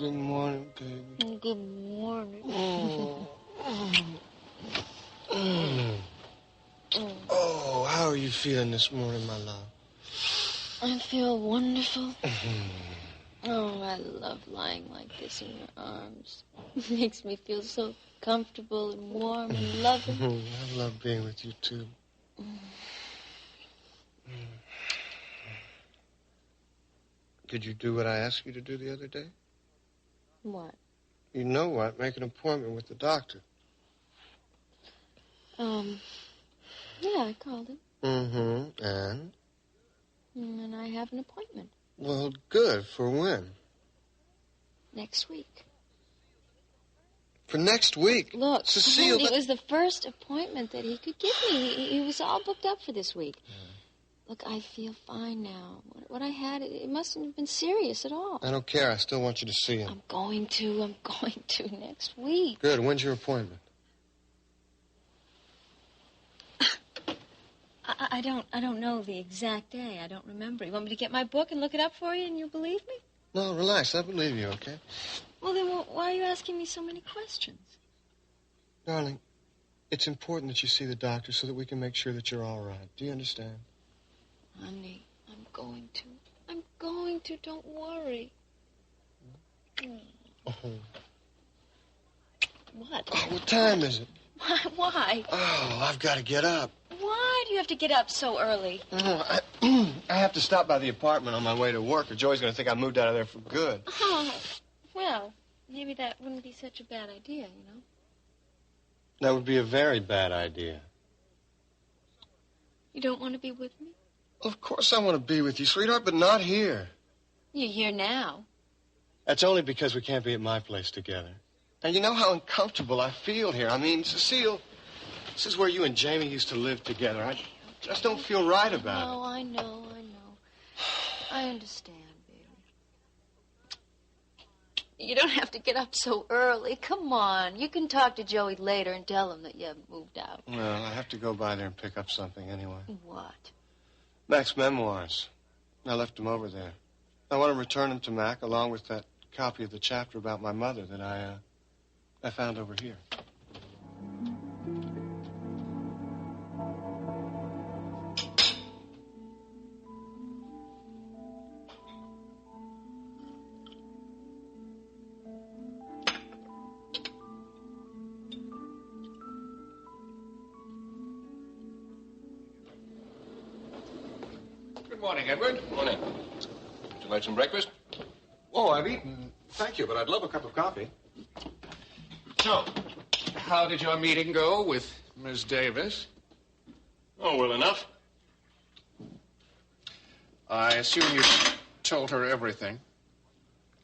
good morning, baby. Good morning. Oh, how are you feeling this morning, my love? I feel wonderful. Oh, I love lying like this in your arms. It makes me feel so comfortable and warm and loving. I love being with you, too. Did you do what I asked you to do the other day? What? You know what? Make an appointment with the doctor. Yeah, I called him. And? And I have an appointment. Well, good. For when? Next week. For next week? Look, Cecile, it was the first appointment that he could give me. He was all booked up for this week. Look, I feel fine now. What I had, it mustn't have been serious at all. I don't care. I still want you to see him. I'm going to next week. Good. When's your appointment? I don't know the exact day. I don't remember. You want me to get my book and look it up for you and you'll believe me? No, relax. I believe you, okay? Well, then why are you asking me so many questions? Darling, it's important that you see the doctor so that we can make sure that you're all right. Do you understand? Honey, I'm going to. I'm going to. Don't worry. Oh. What? Oh, what time is it? Why? Oh, I've got to get up. Why do you have to get up so early? I have to stop by the apartment on my way to work, or Joey's going to think I moved out of there for good. Oh, well, maybe that wouldn't be such a bad idea, you know? That would be a very bad idea. You don't want to be with me? Of course I want to be with you, sweetheart, but not here. You're here now. That's only because we can't be at my place together. And you know how uncomfortable I feel here. I mean, Cecile, this is where you and Jamie used to live together. I just don't feel right about it. I know. I understand, baby. You don't have to get up so early. Come on. You can talk to Joey later and tell him that you haven't moved out. Well, I have to go by there and pick up something anyway. What? Mac's memoirs. I left them over there. I want to return them to Mac along with that copy of the chapter about my mother that I found over here. Good morning, Edward. Morning. Would you like some breakfast? Oh, I've eaten. Thank you, but I'd love a cup of coffee. So, how did your meeting go with Miss Davis? Oh, well enough. I assume you told her everything.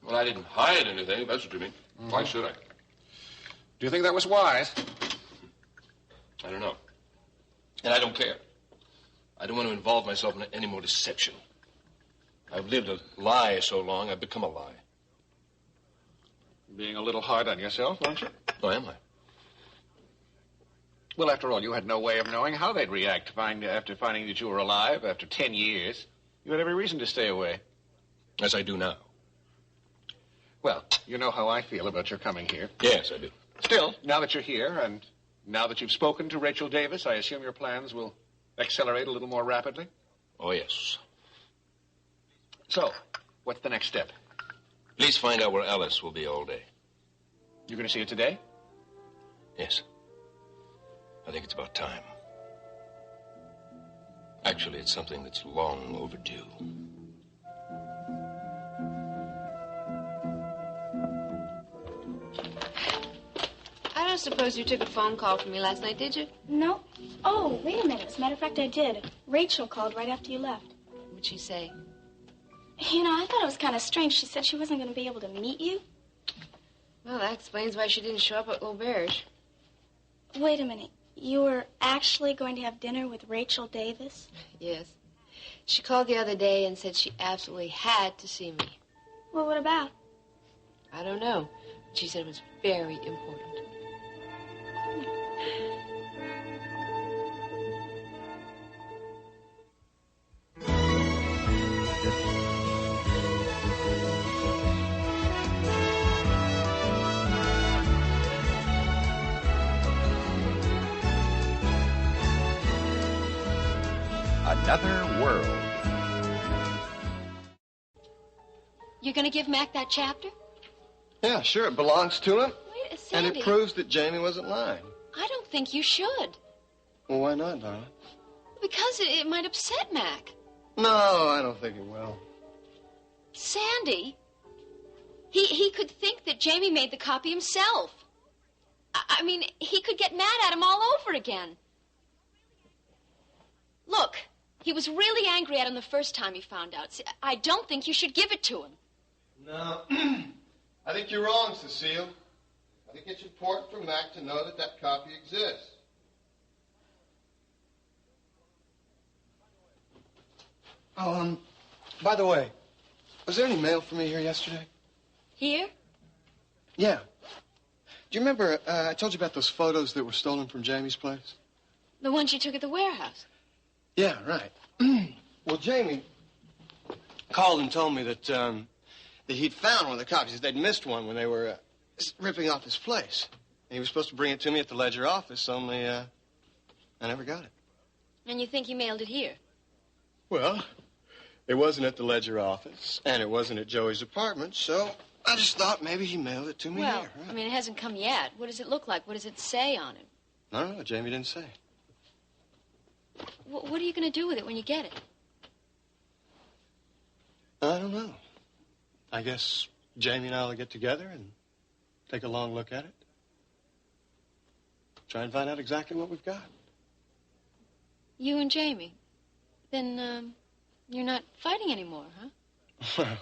Well, I didn't hide anything, if that's what you mean. Why should I? Do you think that was wise? I don't know. And I don't care. I don't want to involve myself in any more deception. I've lived a lie so long, I've become a lie. Being a little hard on yourself, aren't you? Oh, am I? Well, after all, you had no way of knowing how they'd react after finding that you were alive after 10 years. You had every reason to stay away. As I do now. Well, you know how I feel about your coming here. Yes, I do. Still, now that you're here and now that you've spoken to Rachel Davis, I assume your plans will accelerate a little more rapidly? Oh, yes. So, what's the next step? Please find out where Alice will be all day. You're going to see her today? Yes. I think it's about time. Actually, it's something that's long overdue. I don't suppose you took a phone call from me last night, did you? No. Oh, wait a minute. As a matter of fact, I did. Rachel called right after you left. What'd she say? You know, I thought it was kind of strange. She said she wasn't going to be able to meet you. Well, that explains why she didn't show up at Auberge. Wait a minute. You were actually going to have dinner with Rachel Davis? Yes. She called the other day and said she absolutely had to see me. Well, what about? I don't know. She said it was very important. Another World. You're going to give Mac that chapter? Yeah, sure. It belongs to him. Wait, And Sandy. it proves that Jamie wasn't lying. I don't think you should. Well, why not, darling? Because it might upset Mac. No, I don't think it will. Sandy, he could think that Jamie made the copy himself. I mean, he could get mad at him all over again. Look, he was really angry at him the first time he found out. See, I don't think you should give it to him. No. I think you're wrong, Cecile. I think it's important for Mac to know that that copy exists. Oh, by the way, was there any mail for me here yesterday? Here? Yeah. Do you remember I told you about those photos that were stolen from Jamie's place? The ones you took at the warehouse. Yeah, right. Well, Jamie called and told me that he'd found one of the copies. They'd missed one when they were ripping off his place. And he was supposed to bring it to me at the Ledger office, only I never got it. And you think he mailed it here? Well, it wasn't at the Ledger office, and it wasn't at Joey's apartment, so I just thought maybe he mailed it to me Well, here. Right? I mean, it hasn't come yet. What does it look like? What does it say on it? I don't know. Jamie didn't say. What are you going to do with it when you get it? I don't know. I guess Jamie and I will get together and take a long look at it. Try and find out exactly what we've got. You and Jamie? Then, you're not fighting anymore, huh? Well,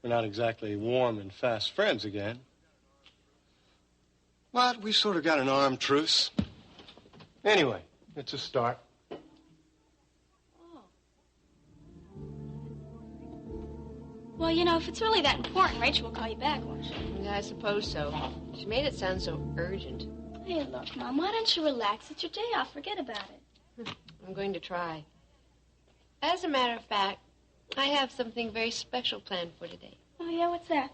we're not exactly warm and fast friends again. But we sort of got an armed truce. Anyway, it's a start. Well, you know, if it's really that important, Rachel will call you back, won't she? Yeah, I suppose so. She made it sound so urgent. Hey, look, Mom, why don't you relax? It's your day off. Forget about it. I'm going to try. As a matter of fact, I have something very special planned for today. Oh, yeah? What's that?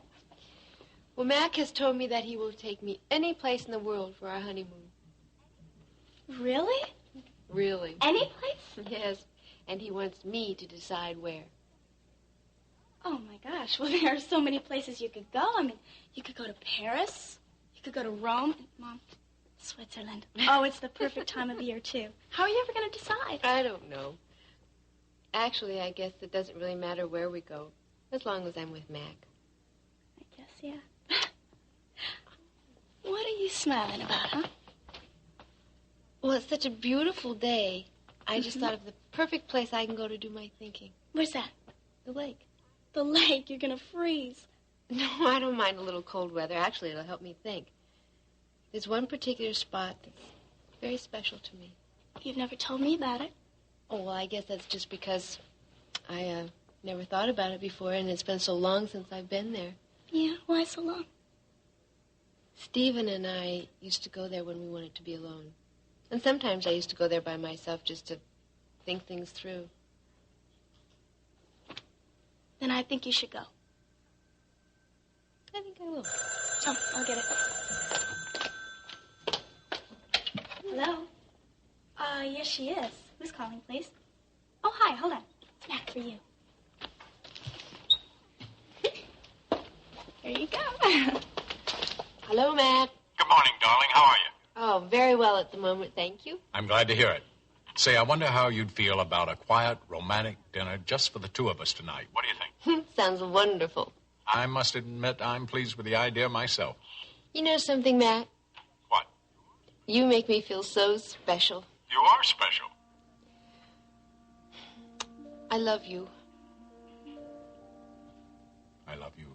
Well, Mac has told me that he will take me any place in the world for our honeymoon. Really? Really? Any place? Yes, and he wants me to decide where. Oh, my gosh. Well, there are so many places you could go. I mean, you could go to Paris. You could go to Rome. And, Mom, Switzerland. Oh, it's the perfect time of year, too. How are you ever going to decide? I don't know. Actually, I guess it doesn't really matter where we go, as long as I'm with Mac. I guess, yeah. What are you smiling about, huh? Well, it's such a beautiful day. I just thought of the perfect place I can go to do my thinking. Where's that? The lake. The lake. You're going to freeze. No, I don't mind a little cold weather. Actually, it'll help me think. There's one particular spot that's very special to me. You've never told me about it. Oh, well, I guess that's just because I never thought about it before, and it's been so long since I've been there. Yeah, why so long? Stephen and I used to go there when we wanted to be alone. And sometimes I used to go there by myself just to think things through. Then I think you should go. I think I will. Oh, I'll get it. Hello? Yes, she is. Who's calling, please? Oh, hi, hold on. It's Mac for you. There you go. Hello, Matt. Good morning, darling. How are you? Oh, very well at the moment, thank you. I'm glad to hear it. Say, I wonder how you'd feel about a quiet, romantic dinner just for the two of us tonight. What do you think? Sounds wonderful. I must admit I'm pleased with the idea myself. You know something, Matt? What? You make me feel so special. You are special. I love you. I love you.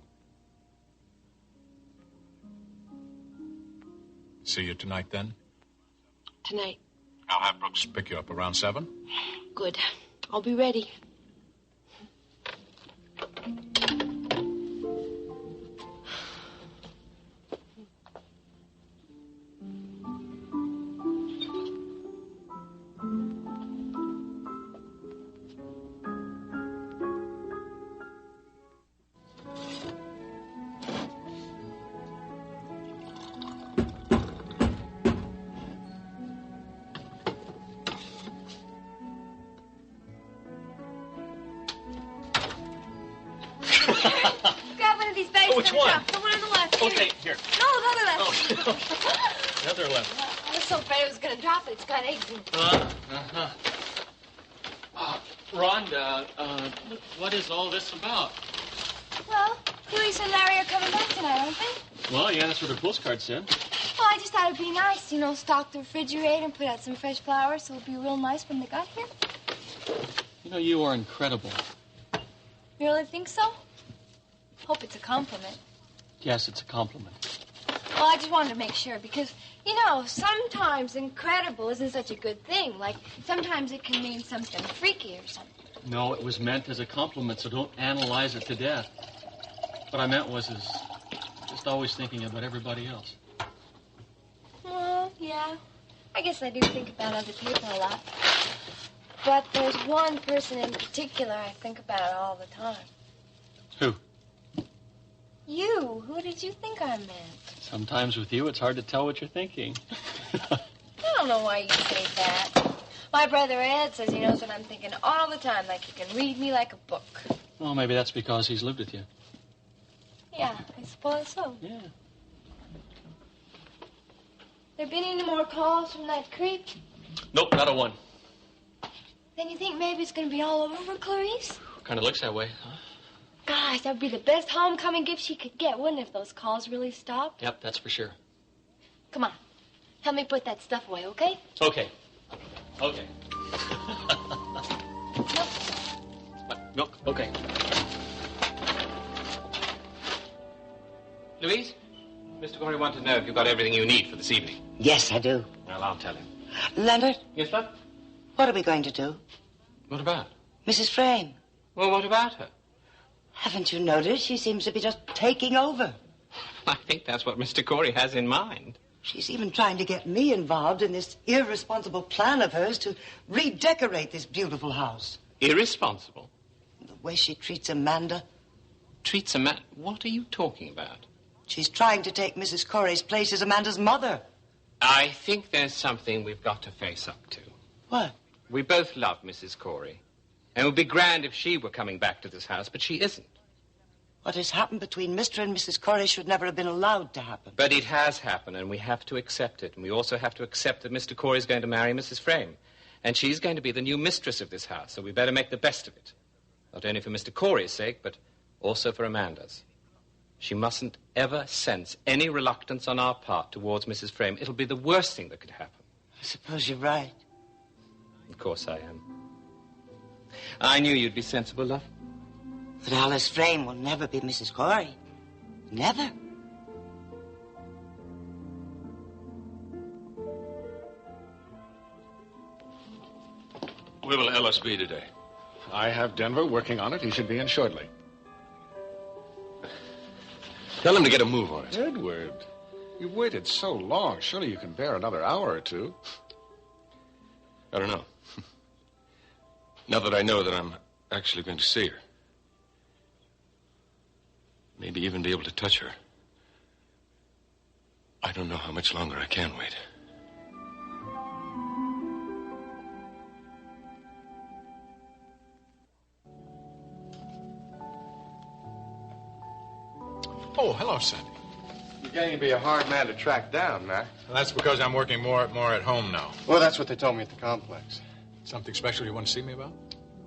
See you tonight, then? Tonight. I'll have Brooks pick you up around 7. Good. I'll be ready. Grab one of these bags. Which one? The one on the left. Here. Okay, here. No, the other left. Oh, the other left. I was so afraid it was going to drop it. It's got eggs in it. Rhonda, what is all this about? Well, Louise and Larry are coming back tonight, aren't they? Well, yeah, that's what her postcard said. Well, I just thought it'd be nice, stock the refrigerator and put out some fresh flowers so it'll be real nice when they got here. You are incredible. You really think so? Hope it's a compliment. Yes, it's a compliment. Well, I just wanted to make sure because, sometimes incredible isn't such a good thing. Like, sometimes it can mean something freaky or something. No, it was meant as a compliment, so don't analyze it to death. What I meant was just always thinking about everybody else. Well, yeah. I guess I do think about other people a lot. But there's one person in particular I think about all the time. Who? You. Who did you think I meant? Sometimes with you, it's hard to tell what you're thinking. I don't know why you say that. My brother Ed says he knows what I'm thinking all the time, like he can read me like a book. Well, maybe that's because he's lived with you. Yeah, I suppose so. Yeah. There been any more calls from that creep? Nope, not a one. Then you think maybe it's going to be all over for Clarice? Kind of looks that way, huh? Gosh, that would be the best homecoming gift she could get, wouldn't it, if those calls really stopped? Yep, that's for sure. Come on. Help me put that stuff away, okay? Okay. Okay. Milk? Okay. Louise, Mr. Corey wanted to know if you got everything you need for this evening. Yes, I do. Well, I'll tell him. Leonard, Yes, love? what are we going to do? What about? Mrs. Frame, Well, what about her? haven't you noticed? She seems to be just taking over. I think that's what Mr. Corey has in mind. She's even trying to get me involved in this irresponsible plan of hers to redecorate this beautiful house. Irresponsible. The way she treats Amanda. Treats a man... What are you talking about? She's trying to take Mrs. Corey's place as Amanda's mother. I think there's something we've got to face up to. What? We both love Mrs. Corey. And it would be grand if she were coming back to this house, but she isn't. What has happened between Mr. and Mrs. Corey should never have been allowed to happen. But it has happened, and we have to accept it. And we also have to accept that Mr. Corey's going to marry Mrs. Frame. And she's going to be the new mistress of this house, so we better make the best of it. Not only for Mr. Corey's sake, but also for Amanda's. She mustn't ever sense any reluctance on our part towards Mrs. Frame. It'll be the worst thing that could happen. I suppose you're right. Of course I am. I knew you'd be sensible, love. But Alice Frame will never be Mrs. Corey. Never. Where will Ellis be today? I have Denver working on it. He should be in shortly. Tell him to get a move on it. Edward, you've waited so long. Surely you can bear another hour or two. I don't know. Now that I know that I'm actually going to see her. Maybe even be able to touch her. I don't know how much longer I can wait. Oh, hello, Sandy. You're getting to be a hard man to track down, Mac. Well, that's because I'm working more at home now. Well, that's what they told me at the complex. Something special you want to see me about?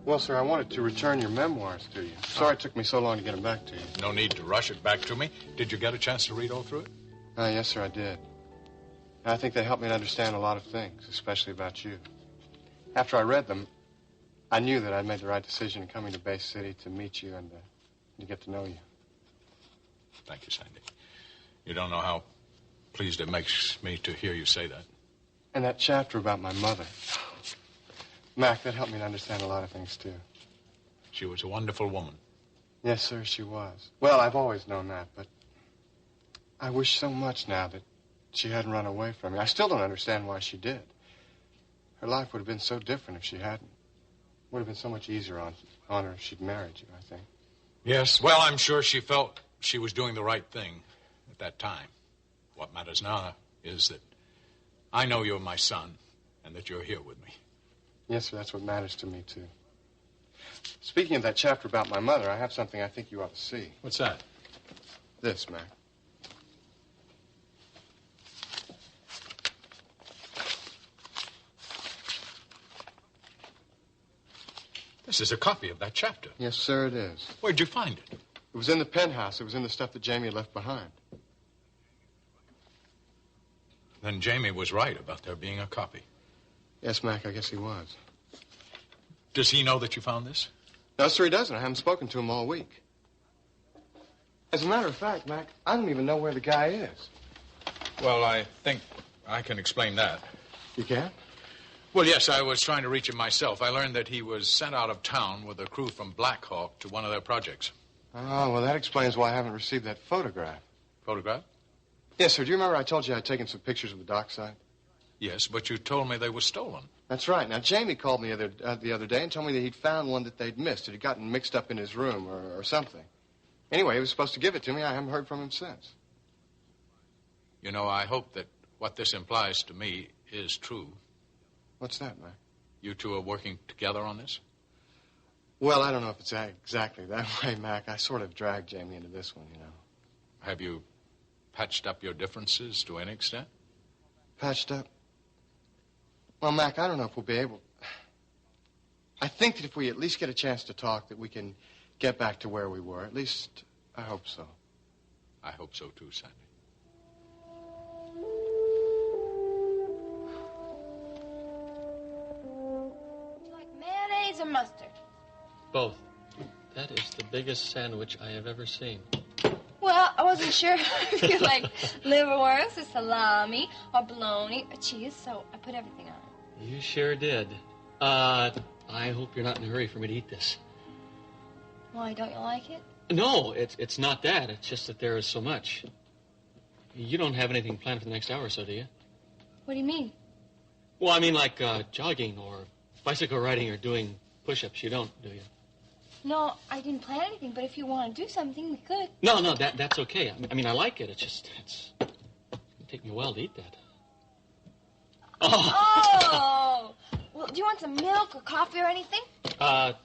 Well, sir, I wanted to return your memoirs to you. Sorry it took me so long to get them back to you. No need to rush it back to me. Did you get a chance to read all through it? Yes, sir, I did. I think they helped me to understand a lot of things, especially about you. After I read them, I knew that I'd made the right decision in coming to Bay City to meet you and to get to know you. Thank you, Sandy. You don't know how pleased it makes me to hear you say that. And that chapter about my mother. Mac, that helped me to understand a lot of things, too. She was a wonderful woman. Yes, sir, she was. Well, I've always known that, but I wish so much now that she hadn't run away from me. I still don't understand why she did. Her life would have been so different if she hadn't. Would have been so much easier on her if she'd married you, I think. Yes, well, I'm sure she felt she was doing the right thing at that time. What matters now is that I know you're my son and that you're here with me. Yes, sir, that's what matters to me, too. Speaking of that chapter about my mother, I have something I think you ought to see. What's that? This, Mac. This is a copy of that chapter. Yes, sir, it is. Where'd you find it? It was in the penthouse. It was in the stuff that Jamie left behind. Then Jamie was right about there being a copy. Yes, Mac, I guess he was. Does he know that you found this? No, sir, he doesn't. I haven't spoken to him all week. As a matter of fact, Mac, I don't even know where the guy is. Well, I think I can explain that. You can? Well, yes, I was trying to reach him myself. I learned that he was sent out of town with a crew from Black Hawk to one of their projects. Oh, well, that explains why I haven't received that photograph. Photograph? Yes, sir. Do you remember I told you I'd taken some pictures of the dockside? Yes, but you told me they were stolen. That's right. Now, Jamie called me the other day and told me that he'd found one that they'd missed. It had gotten mixed up in his room or something. Anyway, he was supposed to give it to me. I haven't heard from him since. You know, I hope that what this implies to me is true. What's that, Mac? You two are working together on this? Well, I don't know if it's exactly that way, Mac. I sort of dragged Jamie into this one, you know. Have you patched up your differences to any extent? Patched up? Well, Mac, I don't know if we'll be able... I think that if we at least get a chance to talk, that we can get back to where we were. At least, I hope so. I hope so, too, Sandy. Mayonnaise or mustard? Both. That is the biggest sandwich I have ever seen. Well, I wasn't sure if you like liverwurst or salami or bologna or cheese, so I put everything on it. You sure did. I hope you're not in a hurry for me to eat this. Why, don't you like it? No, it's not that. It's just that there is so much. You don't have anything planned for the next hour or so, do you? What do you mean? Well, I mean like jogging or bicycle riding or doing push-ups. You don't, do you? No, I didn't plan anything, but if you want to do something, we could. No, that's okay. I mean, I like it. It's gonna take me a while to eat that. Oh! Well, do you want some milk or coffee or anything? No.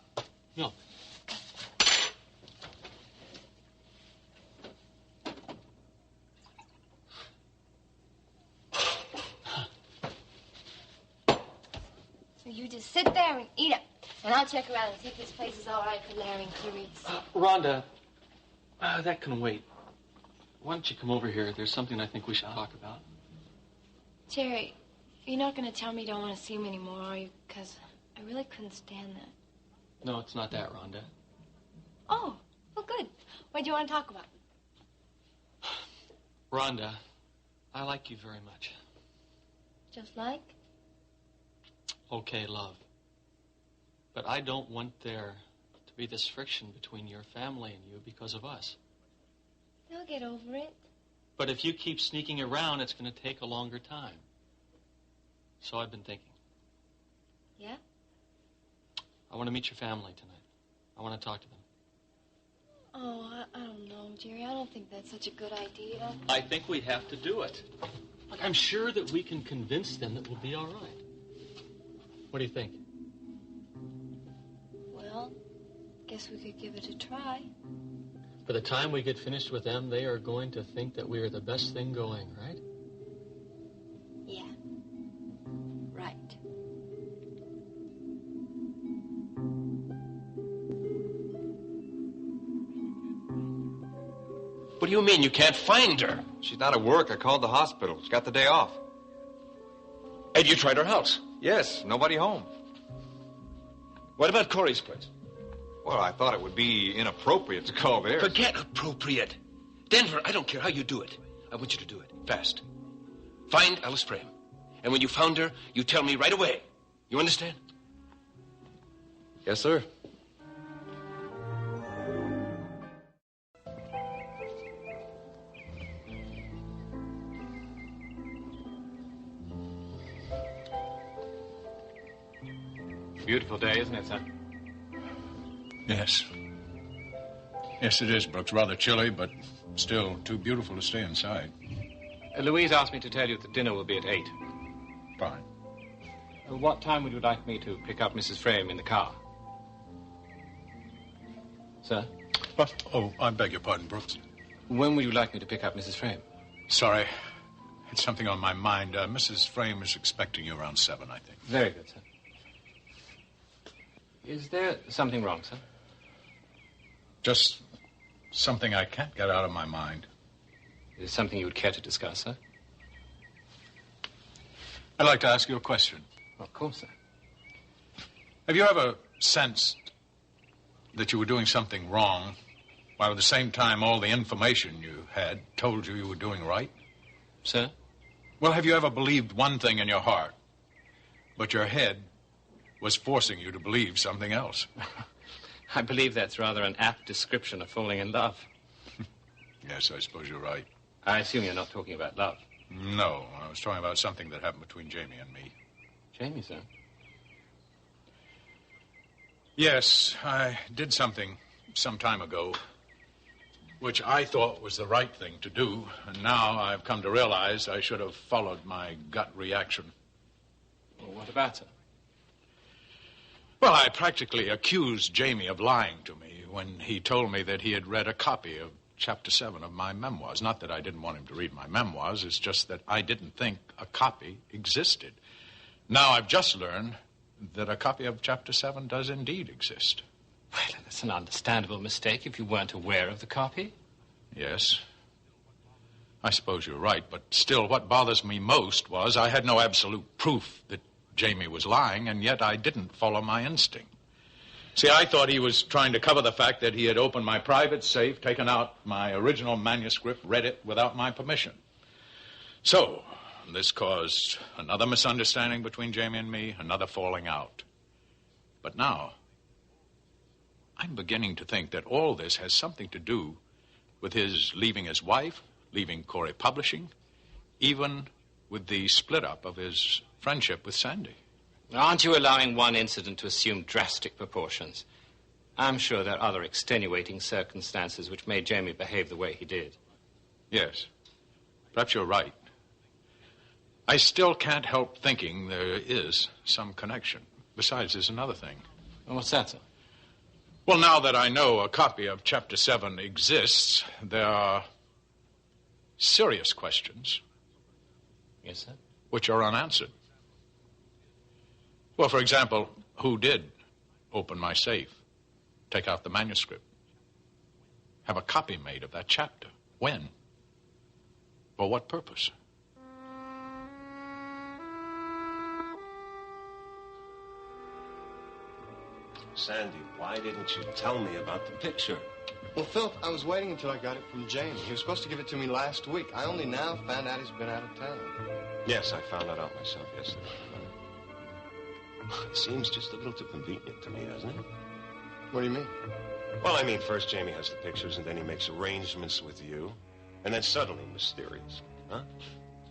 So you just sit there and eat it. And I'll check around and see if this place is all right for Larry and Clarice. Rhonda, that can wait. Why don't you come over here? There's something I think we should talk about. Jerry, you're not going to tell me you don't want to see him anymore, are you? Because I really couldn't stand that. No, it's not that, Rhonda. Oh, well, good. What do you want to talk about? Rhonda, I like you very much. Just like? Okay, love. But I don't want there to be this friction between your family and you because of us. They'll get over it. But if you keep sneaking around, it's going to take a longer time. So I've been thinking. Yeah? I want to meet your family tonight. I want to talk to them. Oh, I don't know, Jerry. I don't think that's such a good idea. I think we have to do it. Look, I'm sure that we can convince them that we'll be all right. What do you think? Well, guess we could give it a try. By the time we get finished with them, they are going to think that we are the best thing going, right? Yeah. Right. What do you mean you can't find her? She's not at work. I called the hospital. She got the day off. And you tried her house? Yes, nobody home. What about Corey's place? Well, I thought it would be inappropriate to call theirs. Forget appropriate. Denver, I don't care how you do it. I want you to do it fast. Find Alice Frame. And when you found her, you tell me right away. You understand? Yes, sir. Beautiful day, isn't it, son? Yes. Yes, it is, Brooks. Rather chilly, but still too beautiful to stay inside. Louise asked me to tell you that dinner will be at 8. Fine. What time would you like me to pick up Mrs. Frame in the car? Sir? What? Oh, I beg your pardon, Brooks. When would you like me to pick up Mrs. Frame? Sorry. Had something on my mind. Mrs. Frame is expecting you around 7, I think. Very good, sir. Is there something wrong, sir? Just something I can't get out of my mind. Is it something you would care to discuss, sir? I'd like to ask you a question. Of course, sir. Have you ever sensed that you were doing something wrong, while at the same time all the information you had told you were doing right? Sir? Well, have you ever believed one thing in your heart, but your head was forcing you to believe something else? I believe that's rather an apt description of falling in love. Yes, I suppose you're right. I assume you're not talking about love. No, I was talking about something that happened between Jamie and me. Jamie, sir? Yes, I did something some time ago which I thought was the right thing to do, and now I've come to realize I should have followed my gut reaction. Well, what about her? Well, I practically accused Jamie of lying to me when he told me that he had read a copy of Chapter 7 of my memoirs. Not that I didn't want him to read my memoirs, it's just that I didn't think a copy existed. Now I've just learned that a copy of Chapter 7 does indeed exist. Well, that's an understandable mistake if you weren't aware of the copy. Yes. I suppose you're right, but still what bothers me most was I had no absolute proof that Jamie was lying, and yet I didn't follow my instinct. See, I thought he was trying to cover the fact that he had opened my private safe, taken out my original manuscript, read it without my permission. So, this caused another misunderstanding between Jamie and me, another falling out. But now, I'm beginning to think that all this has something to do with his leaving his wife, leaving Corey Publishing, even with the split up of his friendship with Sandy. Aren't you allowing one incident to assume drastic proportions? I'm sure there are other extenuating circumstances which made Jamie behave the way he did. Yes. Perhaps you're right. I still can't help thinking there is some connection. Besides, there's another thing. Well, what's that, sir? Well, now that I know a copy of Chapter 7 exists, there are serious questions. Yes, sir? Which are unanswered. Well, for example, who did open my safe, take out the manuscript, have a copy made of that chapter? When? For what purpose? Sandy, why didn't you tell me about the picture? Well, Philip, I was waiting until I got it from Jamie. He was supposed to give it to me last week. I only now found out he's been out of town. Yes, I found that out myself yesterday. It seems just a little too convenient to me, doesn't it? What do you mean? Well, I mean, first Jamie has the pictures, and then he makes arrangements with you. And then suddenly, mysterious. Huh?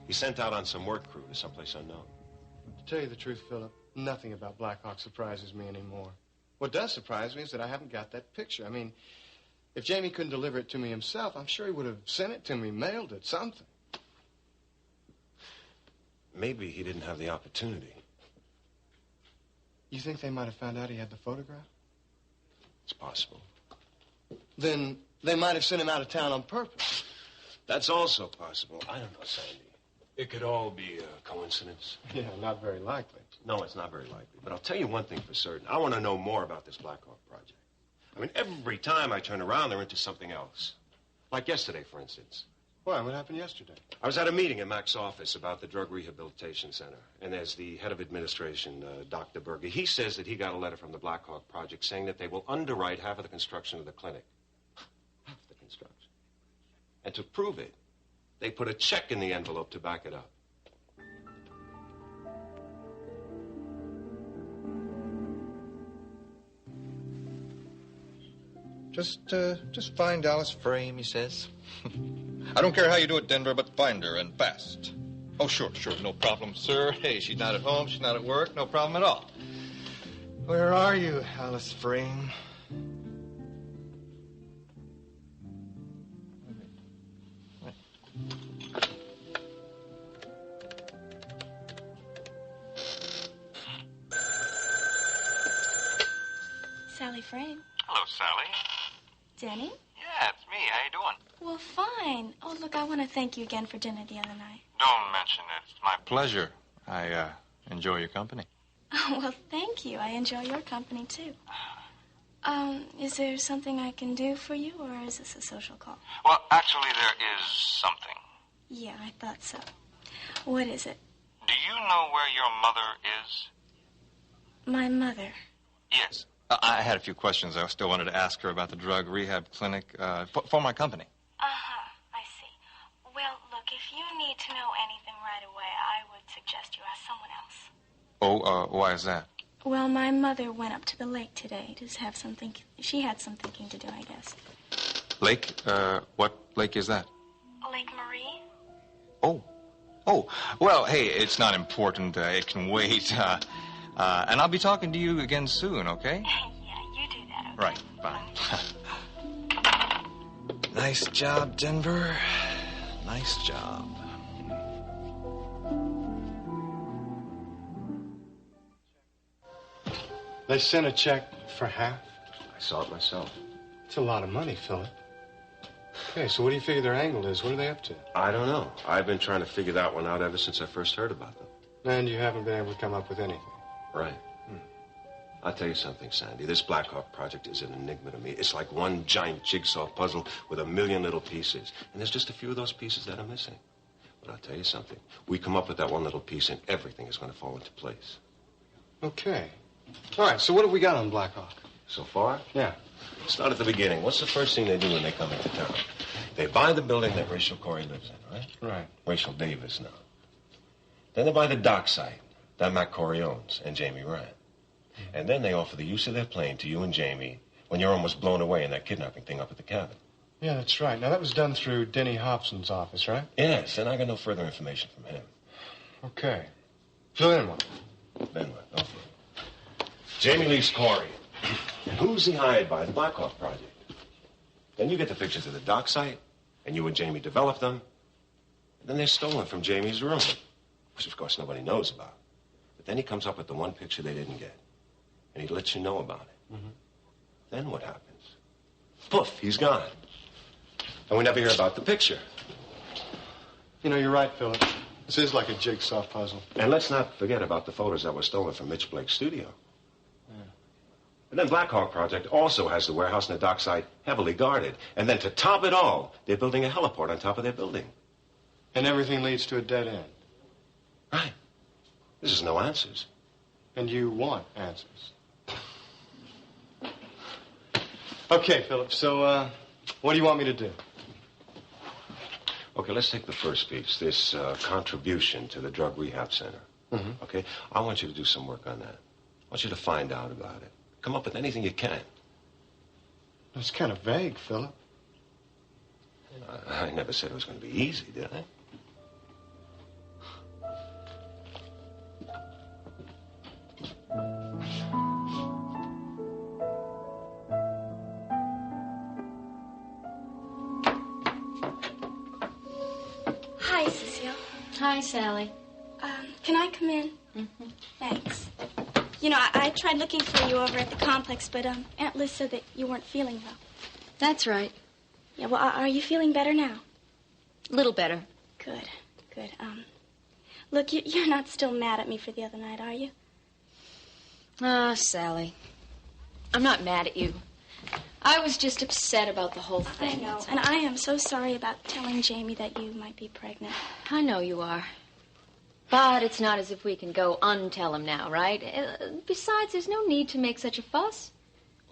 He's sent out on some work crew to someplace unknown. To tell you the truth, Philip, nothing about Black Hawk surprises me anymore. What does surprise me is that I haven't got that picture. I mean, if Jamie couldn't deliver it to me himself, I'm sure he would have sent it to me, mailed it, something. Maybe he didn't have the opportunity. You think they might have found out he had the photograph? It's possible. Then they might have sent him out of town on purpose. That's also possible. I don't know, Sandy. It could all be a coincidence. Yeah, not very likely. No, it's not very likely. But I'll tell you one thing for certain. I want to know more about this Black Hawk project. I mean, every time I turn around, they're into something else. Like yesterday, for instance. Why? What happened yesterday? I was at a meeting in Mac's office about the Drug Rehabilitation Center. And there's the head of administration, Dr. Berger. He says that he got a letter from the Black Hawk Project saying that they will underwrite half of the construction of the clinic. Half the construction. And to prove it, they put a check in the envelope to back it up. Just find Alice Frame, he says. I don't care how you do it, Denver, but find her, and fast. Oh, sure, no problem, sir. Hey, she's not at home, she's not at work, no problem at all. Where are you, Alice Frame? Sally Frame. Hello, Sally. Denny? Yeah, it's me. How you doing? Well, fine. Oh, look, I want to thank you again for dinner the other night. Don't mention it. It's my Pleasure. I enjoy your company. Oh, well, thank you. I enjoy your company, too. Is there something I can do for you, or is this a social call? Well, actually, there is something. Yeah, I thought so. What is it? Do you know where your mother is? My mother. Yes. I had a few questions I still wanted to ask her about the drug rehab clinic for my company. Uh-huh, I see. Well, look, if you need to know anything right away, I would suggest you ask someone else. Oh, why is that? Well, my mother went up to the lake today to have something. She had some thinking to do, I guess. Lake? What lake is that? Lake Marie? Oh, well, hey, it's not important. It can wait. And I'll be talking to you again soon, okay? Yeah, you do that, okay? Right, fine. Nice job, Denver. Nice job. They sent a check for half? I saw it myself. It's a lot of money, Philip. Okay, so what do you figure their angle is? What are they up to? I don't know. I've been trying to figure that one out ever since I first heard about them. And you haven't been able to come up with anything? Right. I'll tell you something, Sandy. This Black Hawk project is an enigma to me. It's like one giant jigsaw puzzle with a million little pieces. And there's just a few of those pieces that are missing. But I'll tell you something. We come up with that one little piece and everything is going to fall into place. Okay. All right, so what have we got on Black Hawk? So far? Yeah. Start at the beginning. What's the first thing they do when they come into town? They buy the building that Rachel Corey lives in, right? Right. Rachel Davis now. Then they buy the dock site that Matt Corey owns and Jamie ran. And then they offer the use of their plane to you and Jamie when you're almost blown away in that kidnapping thing up at the cabin. Yeah, that's right. Now, that was done through Denny Hobson's office, right? Yes, and I got no further information from him. Okay. So then what? Then what? Okay. Jamie leaves Corey. And who's he hired by? The Black Hawk project. Then you get the pictures of the dock site, and you and Jamie develop them. And then they're stolen from Jamie's room, which, of course, nobody knows about. But then he comes up with the one picture they didn't get. And he lets you know about it. Mm-hmm. Then what happens? Poof, he's gone. And we never hear about the picture. You know, you're right, Philip. This is like a jigsaw puzzle. And let's not forget about the photos that were stolen from Mitch Blake's studio. Yeah. And then Black Hawk Project also has the warehouse and the dock site heavily guarded. And then to top it all, they're building a heliport on top of their building. And everything leads to a dead end. Right. This is no answers. And you want answers. Okay, Philip, so, what do you want me to do? Okay, let's take the first piece, this contribution to the drug rehab center. Mm-hmm. Okay? I want you to do some work on that. I want you to find out about it. Come up with anything you can. That's kind of vague, Philip. I never said it was going to be easy, did I? Hi, Cecile. Hi, Sally. Can I come in? Mm-hmm. Thanks. You know, I tried looking for you over at the complex, but Aunt Liz said that you weren't feeling well. That's right. Yeah, well, are you feeling better now? A little better. Good, good. Look, you're not still mad at me for the other night, are you? Sally. I'm not mad at you. I was just upset about the whole thing. I know, and I am so sorry about telling Jamie that you might be pregnant. I know you are. But it's not as if we can go untell him now, right? Besides, there's no need to make such a fuss.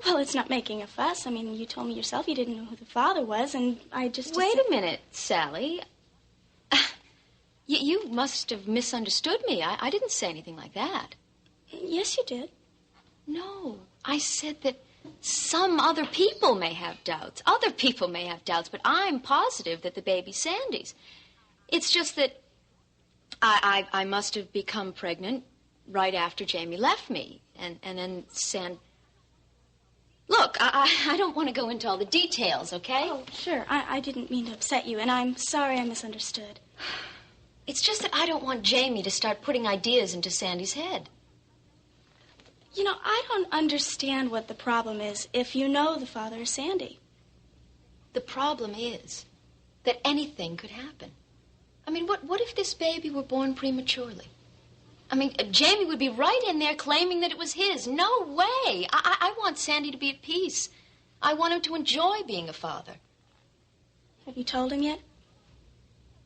Well, it's not making a fuss. I mean, you told me yourself you didn't know who the father was, and I just... Wait a minute, Sally. You must have misunderstood me. I didn't say anything like that. Yes, you did. No, I said that some other people may have doubts. Other people may have doubts, but I'm positive that the baby's Sandy's. It's just that I must have become pregnant right after Jamie left me. And then Look, I don't want to go into all the details, okay? Oh, sure. I didn't mean to upset you, and I'm sorry I misunderstood. It's just that I don't want Jamie to start putting ideas into Sandy's head. You know, I don't understand what the problem is if you know the father is Sandy. The problem is that anything could happen. I mean, what if this baby were born prematurely? I mean, Jamie would be right in there claiming that it was his. No way. I want Sandy to be at peace. I want him to enjoy being a father. Have you told him yet?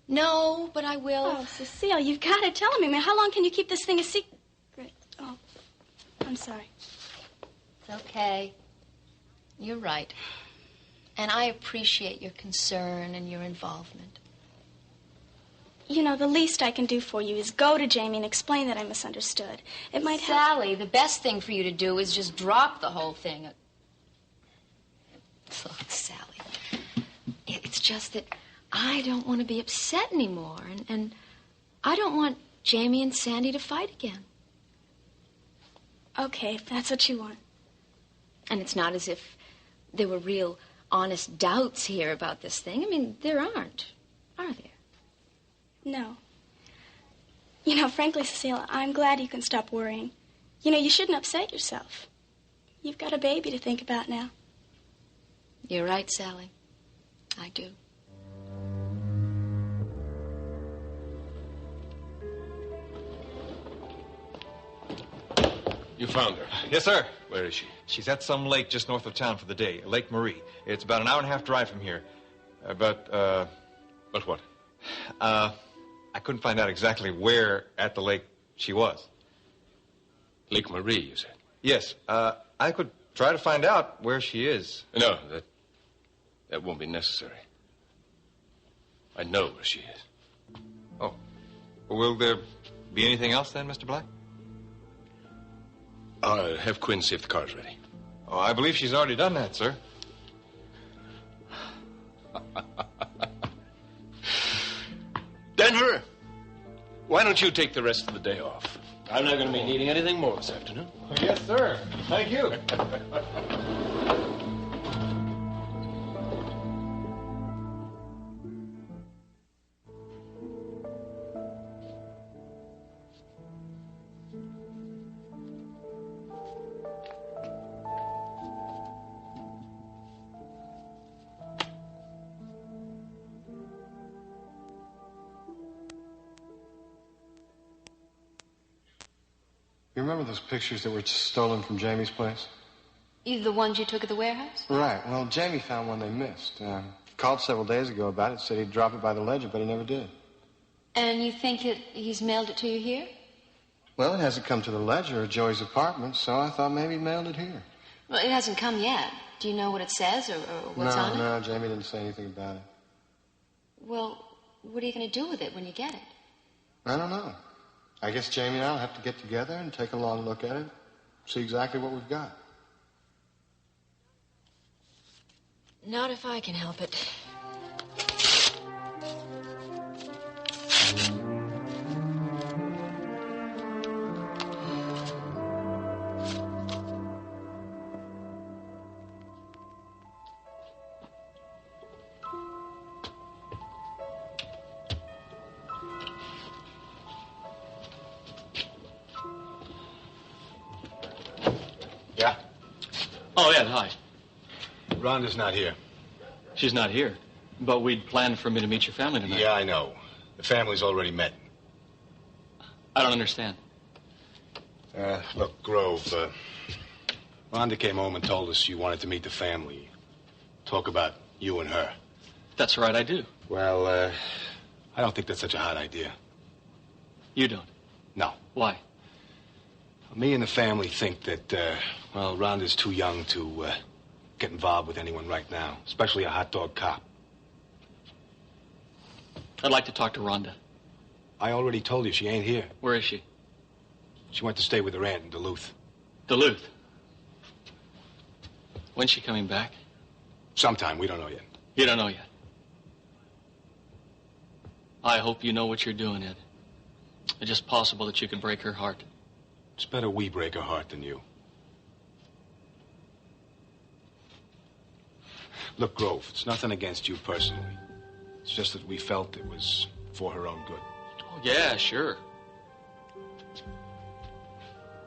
No, but I will. Oh, Cecile, you've got to tell him. I mean, how long can you keep this thing a secret? Oh, I'm sorry. It's okay. You're right. And I appreciate your concern and your involvement. You know, the least I can do for you is go to Jamie and explain that I misunderstood. It might help. Sally, the best thing for you to do is just drop the whole thing. Look, Sally, it's just that I don't want to be upset anymore, and I don't want Jamie and Sandy to fight again. Okay, if that's what you want. And it's not as if there were real, honest doubts here about this thing. I mean, there aren't, are there? No. You know, frankly, Cecile, I'm glad you can stop worrying. You know, you shouldn't upset yourself. You've got a baby to think about now. You're right, Sally. I do. You found her? Yes, sir. Where is she? She's at some lake just north of town for the day, Lake Marie. It's about an hour and a half drive from here. But what? I couldn't find out exactly where at the lake she was. Lake Marie, you said? Yes. I could try to find out where she is. No, that won't be necessary. I know where she is. Oh. Will there be anything else then, Mr. Black? I'll have Quinn see if the car's ready. Oh, I believe she's already done that, sir. Denver, why don't you take the rest of the day off? I'm not going to be needing anything more this afternoon. Yes, sir. Thank you. You remember those pictures that were stolen from Jamie's place? Either the ones you took at the warehouse? Right. Well, Jamie found one they missed. Called several days ago about it, said he'd drop it by the ledger, but he never did. And you think that he's mailed it to you here? Well, it hasn't come to the ledger or Joey's apartment, so I thought maybe he mailed it here. Well, it hasn't come yet. Do you know what it says or what's on it? No, Jamie didn't say anything about it. Well, what are you going to do with it when you get it? I don't know. I guess Jamie and I will have to get together and take a long look at it, see exactly what we've got. Not if I can help it. Yeah? Oh, Ed, hi. Rhonda's not here. She's not here. But we'd planned for me to meet your family tonight. Yeah, I know. The family's already met. I don't understand. Look, Grove, Rhonda came home and told us you wanted to meet the family. Talk about you and her. That's right, I do. Well, I don't think that's such a hot idea. You don't? No. Why? Me and the family think that, Rhonda's too young to get involved with anyone right now, especially a hot dog cop. I'd like to talk to Rhonda. I already told you she ain't here. Where is she? She went to stay with her aunt in Duluth. Duluth? When's she coming back? Sometime, we don't know yet. You don't know yet? I hope you know what you're doing, Ed. It's just possible that you could break her heart. It's better we break her heart than you. Look, Grove, it's nothing against you personally. It's just that we felt it was for her own good. Oh, yeah, sure.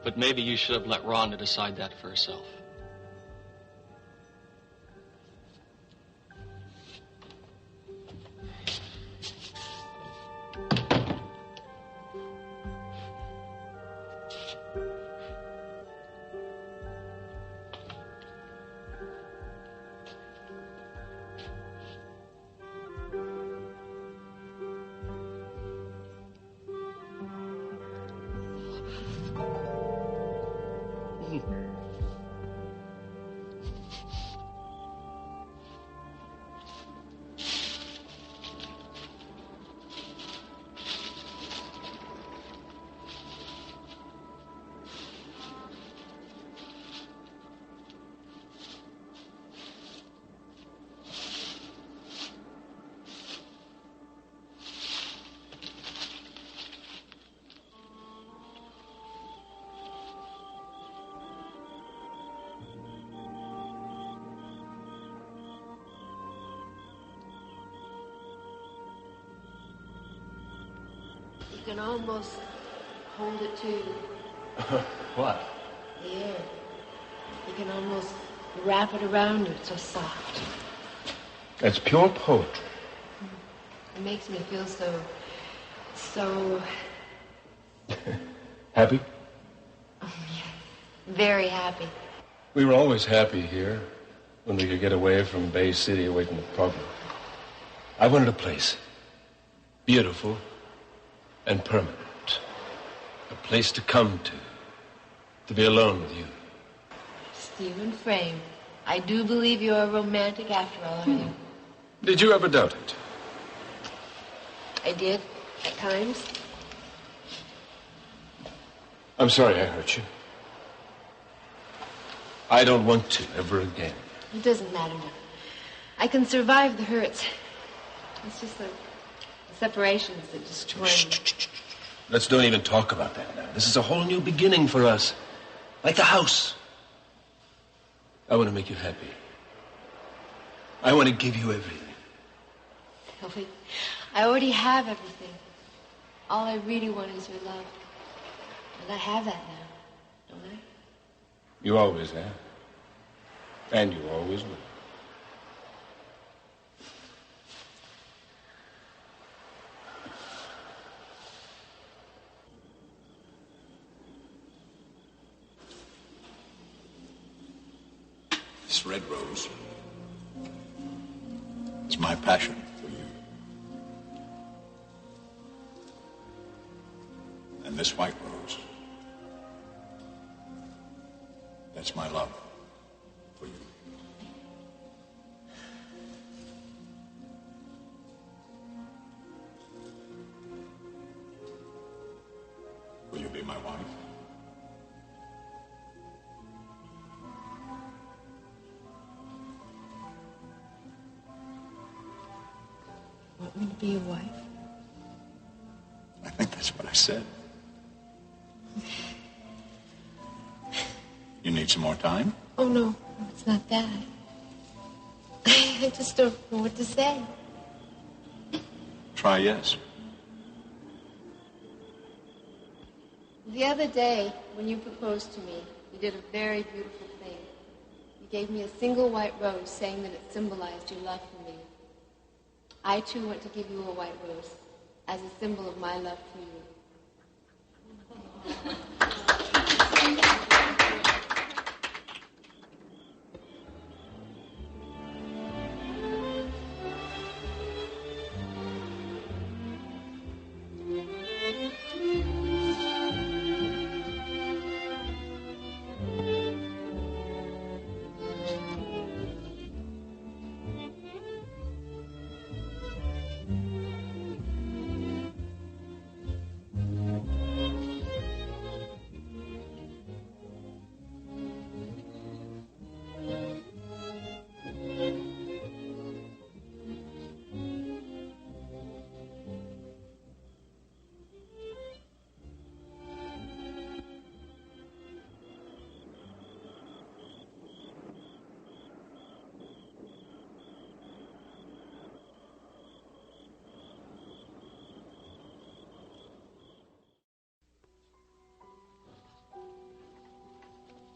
But maybe you should have let Rhonda decide that for herself. You can almost hold it too. What? The air. You can almost wrap it around you. It's so soft. That's pure poetry. It makes me feel so Happy? very happy. We were always happy here when we could get away from Bay City, away from the problem. I wanted a place beautiful and permanent. A place to come to be alone with you. Stephen Frame, I do believe you're a romantic after all, are you? Did you ever doubt it? I did, at times. I'm sorry I hurt you. I don't want to ever again. It doesn't matter now. I can survive the hurts. It's just the separations that destroy me. Let's don't even talk about that now. This is a whole new beginning for us. Like the house. I want to make you happy. I want to give you everything. Sylvie, I already have everything. All I really want is your love. And I have that now, don't I? You always have. And you always will. This red rose is my passion for you. And this white rose, that's my love for you. Will you be my wife? Want me to be your wife? I think that's what I said. You need some more time? Oh, no, it's not that. I just don't know what to say. Try yes. The other day, when you proposed to me, you did a very beautiful thing. You gave me a single white rose, saying that it symbolized your love for me. I, too, want to give you a white rose as a symbol of my love for you.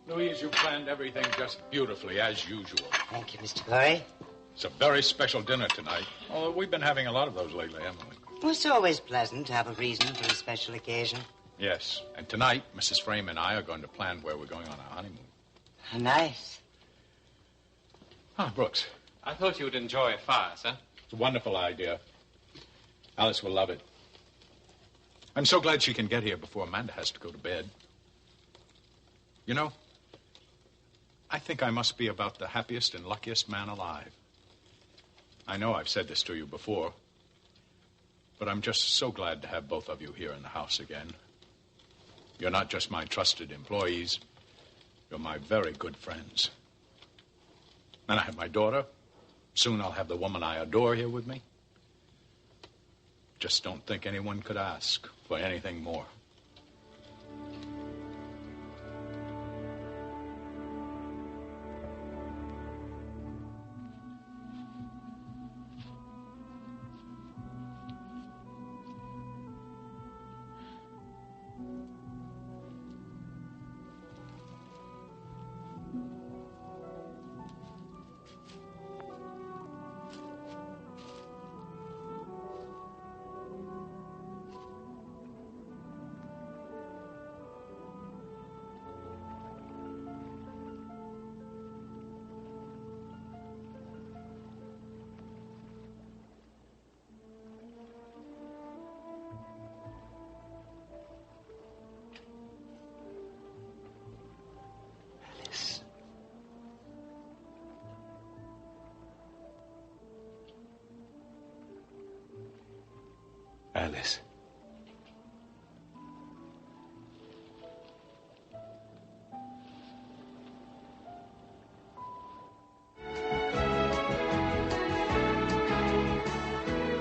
Louise, you planned everything just beautifully, as usual. Thank you, Mr. Corey. It's a very special dinner tonight. Oh, we've been having a lot of those lately, haven't we? Well, it's always pleasant to have a reason for a special occasion. Yes. And tonight, Mrs. Frame and I are going to plan where we're going on our honeymoon. Nice. Ah, Brooks. I thought you would enjoy a fire, sir. It's a wonderful idea. Alice will love it. I'm so glad she can get here before Amanda has to go to bed. You know, I think I must be about the happiest and luckiest man alive. I know I've said this to you before, but I'm just so glad to have both of you here in the house again. You're not just my trusted employees. You're my very good friends. And I have my daughter. Soon I'll have the woman I adore here with me. Just don't think anyone could ask for anything more. Alice.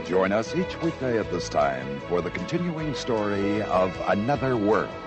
Join us each weekday at this time for the continuing story of Another World.